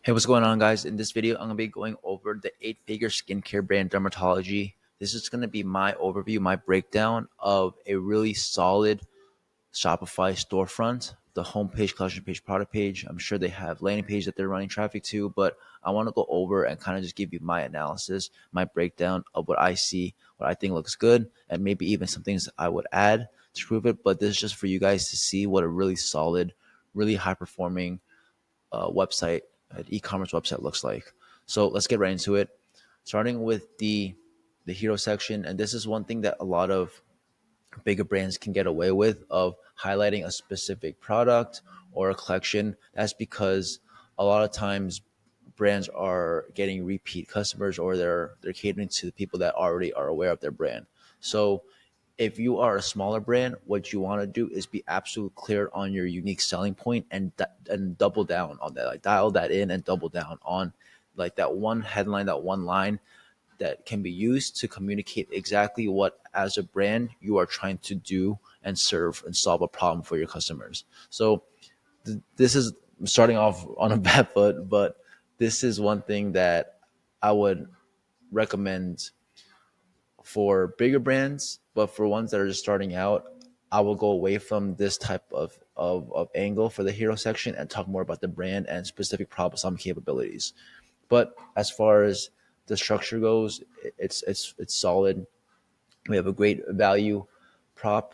Hey, what's going on, guys? In this video, I'm going to be going over the eight-figure skincare brand Dermatology. This is going to be my overview, my breakdown of a really solid Shopify storefront, the homepage, collection page, product page. I'm sure they have landing page that they're running traffic to, but I want to go over and kind of just give you my analysis, my breakdown of what I see, what I think looks good, and maybe even some things I would add to prove it. But this is just for you guys to see what a really solid, really high performing website, an e-commerce website looks like. So let's get right into it. Starting with the hero section, and this is one thing that a lot of bigger brands can get away with of highlighting a specific product or a collection. That's because a lot of times brands are getting repeat customers or they're catering to the people that already are aware of their brand. So if you are a smaller brand, what you want to do is be absolutely clear on your unique selling point and double down on that. Like dial that in and double down on like that one headline, that one line that can be used to communicate exactly what as a brand you are trying to do and serve and solve a problem for your customers. So this is starting off on a bad foot, but this is one thing that I would recommend for bigger brands, but for ones that are just starting out, I will go away from this type of angle for the hero section and talk more about the brand and specific problem solving capabilities. But as far as the structure goes, it's solid. We have a great value prop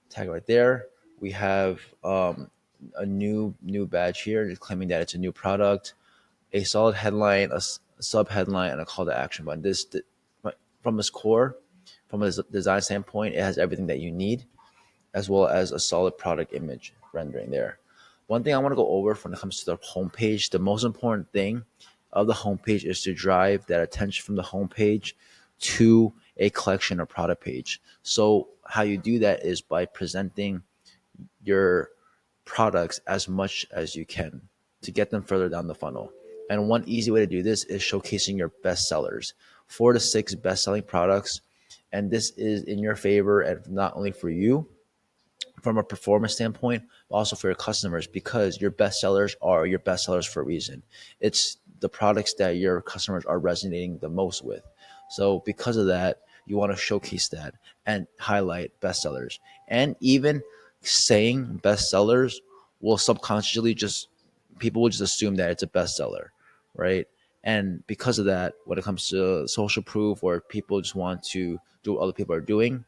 tag right there. We have a new badge here claiming that it's a new product, a solid headline, a sub headline, and a call to action button. From its core, from a design standpoint, it has everything that you need, as well as a solid product image rendering there. One thing I want to go over when it comes to the homepage, the most important thing of the homepage is to drive that attention from the homepage to a collection or product page. So how you do that is by presenting your products as much as you can to get them further down the funnel. And one easy way to do this is showcasing your best sellers, 4 to 6 best selling products. And this is in your favor, and not only for you from a performance standpoint, but also for your customers, because your best sellers are your best sellers for a reason. It's the products that your customers are resonating the most with. So because of that, you want to showcase that and highlight bestsellers. And even saying bestsellers will subconsciously just people will just assume that it's a bestseller, right? And because of that, when it comes to social proof or people just want to do what other people are doing,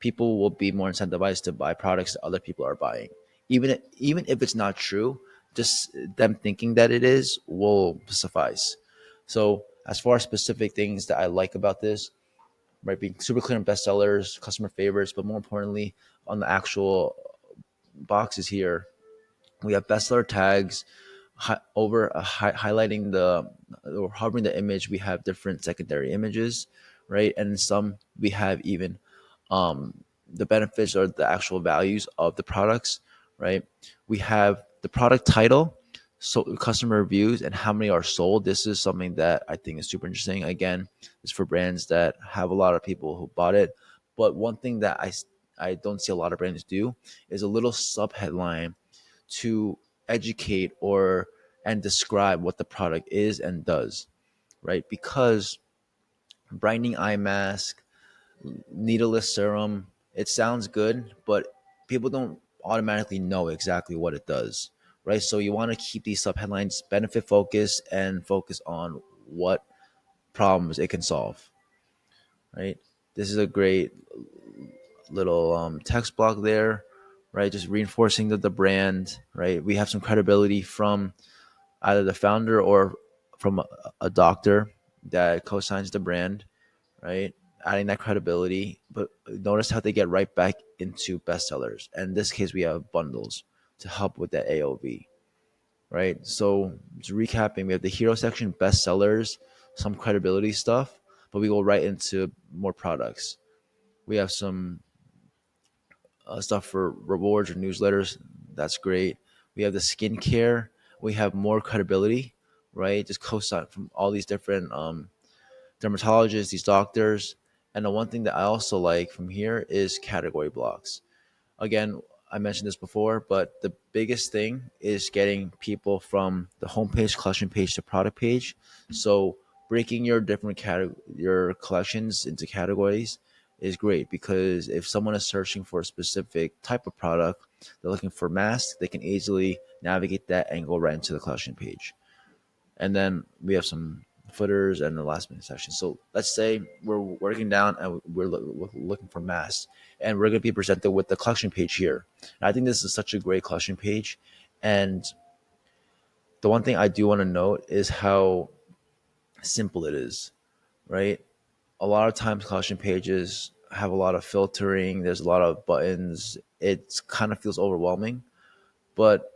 people will be more incentivized to buy products that other people are buying. Even if it's not true, just them thinking that it is will suffice. So as far as specific things that I like about this, right, being super clear on bestsellers, customer favorites, but more importantly, on the actual boxes here, we have bestseller tags highlighting the or hovering the image. We have different secondary images, right? And in some we have even the benefits or the actual values of the products, right? We have the product title, so customer reviews, and how many are sold. This is something that I think is super interesting. Again, it's for brands that have a lot of people who bought it. But one thing that I don't see a lot of brands do is a little sub headline to educate or and describe what the product is and does, right? Because brightening eye mask, needleless serum, it sounds good, but people don't automatically know exactly what it does, right? So you want to keep these subheadlines benefit focused and focus on what problems it can solve, right? This is a great little text block there, right? Just reinforcing the brand, right? We have some credibility from either the founder or from a doctor that co-signs the brand, right? Adding that credibility. But notice how they get right back into bestsellers. And in this case, we have bundles to help with that AOV, right? So just recapping, we have the hero section, bestsellers, some credibility stuff, but we go right into more products. We have some stuff for rewards or newsletters. That's great. We have the skincare. We have more credibility, right? Just co-sign from all these different dermatologists, these doctors. And the one thing that I also like from here is category blocks. Again, I mentioned this before, but the biggest thing is getting people from the homepage, collection page to product page. So breaking your different your collections into categories is great, because if someone is searching for a specific type of product, they're looking for masks, they can easily navigate that and go right into the collection page. And then we have some footers and the last minute section. So let's say we're working down and we're looking for masks, and we're going to be presented with the collection page here. And I think this is such a great collection page. And the one thing I do want to note is how simple it is, right? A lot of times collection pages have a lot of filtering, there's a lot of buttons. It kind of feels overwhelming. But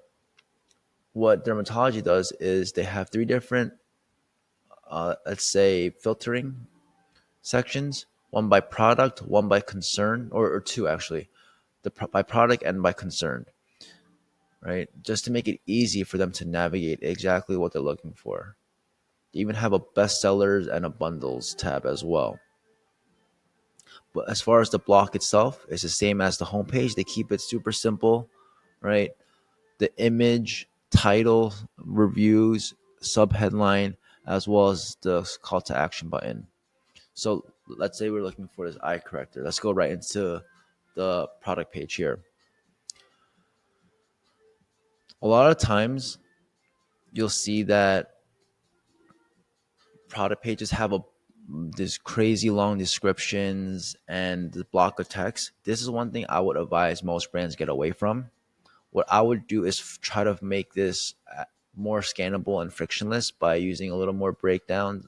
what dermatology does is they have three different, let's say, filtering sections: one by product, one by concern, or two actually, by product and by concern, right? Just to make it easy for them to navigate exactly what they're looking for. They even have a bestsellers and a bundles tab as well. But as far as the block itself, it's the same as the homepage. They keep it super simple, right? The image, title, reviews, subheadline, as well as the call to action button. So let's say we're looking for this eye corrector. Let's go right into the product page here. A lot of times you'll see that product pages have a this crazy long descriptions and the block of text. This is one thing I would advise most brands get away from. What I would do is try to make this more scannable and frictionless by using a little more breakdown,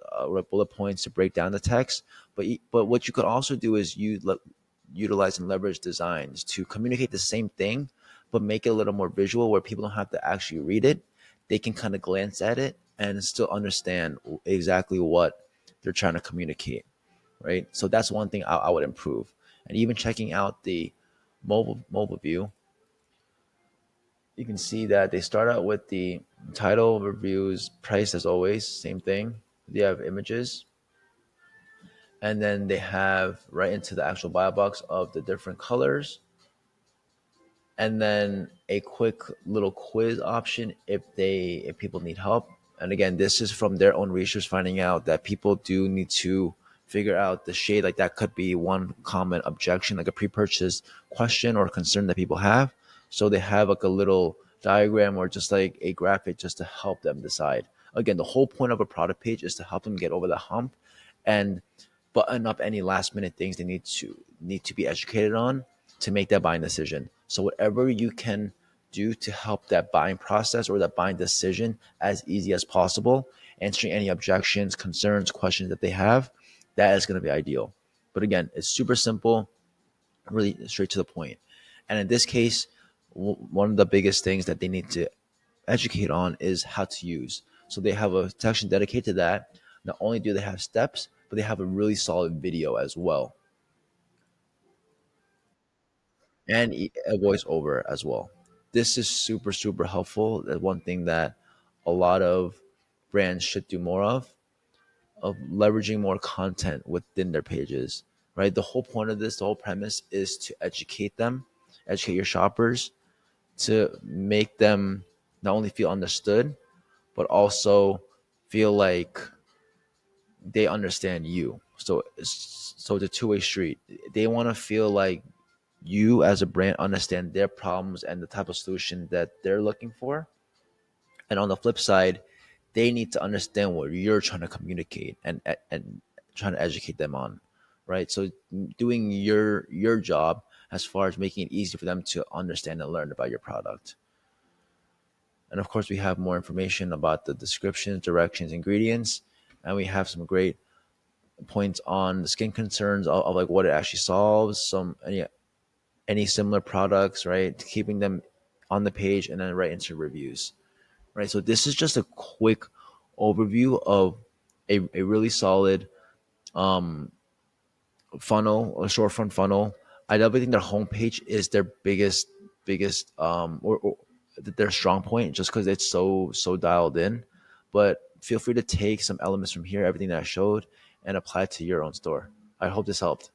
bullet points to break down the text. But what you could also do is utilize and leverage designs to communicate the same thing, but make it a little more visual, where people don't have to actually read it. They can kind of glance at it and still understand exactly what they're trying to communicate, right? So that's one thing I would improve. And even checking out the mobile view, you can see that they start out with the title, reviews, price as always, same thing. They have images, and then they have right into the actual buy box of the different colors, and then a quick little quiz option if people need help. And again, this is from their own research, finding out that people do need to figure out the shade. Like that could be one common objection, like a pre-purchase question or concern that people have. So they have like a little diagram or just like a graphic just to help them decide. Again, the whole point of a product page is to help them get over the hump and button up any last minute things they need to be educated on to make that buying decision. So whatever you can do to help that buying process or that buying decision as easy as possible, answering any objections, concerns, questions that they have, that is going to be ideal. But again, it's super simple, really straight to the point. And in this case, one of the biggest things that they need to educate on is how to use. So they have a section dedicated to that. Not only do they have steps, but they have a really solid video as well, and a voiceover as well. This is super, super helpful. That's one thing that a lot of brands should do more of leveraging more content within their pages, right? The whole point of this, the whole premise is to educate them, educate your shoppers, to make them not only feel understood, but also feel like they understand you. So it's a two-way street. They want to feel like you as a brand understand their problems and the type of solution that they're looking for. And on the flip side, they need to understand what you're trying to communicate and trying to educate them on, right? So doing your job as far as making it easy for them to understand and learn about your product. And of course, we have more information about the descriptions, directions, ingredients, and we have some great points on the skin concerns of like what it actually solves, some any similar products, right? Keeping them on the page and then right into reviews, right? So this is just a quick overview of a really solid funnel, a storefront funnel. I definitely think their homepage is their biggest or their strong point, just because it's so dialed in. But feel free to take some elements from here, everything that I showed, and apply it to your own store. I hope this helped.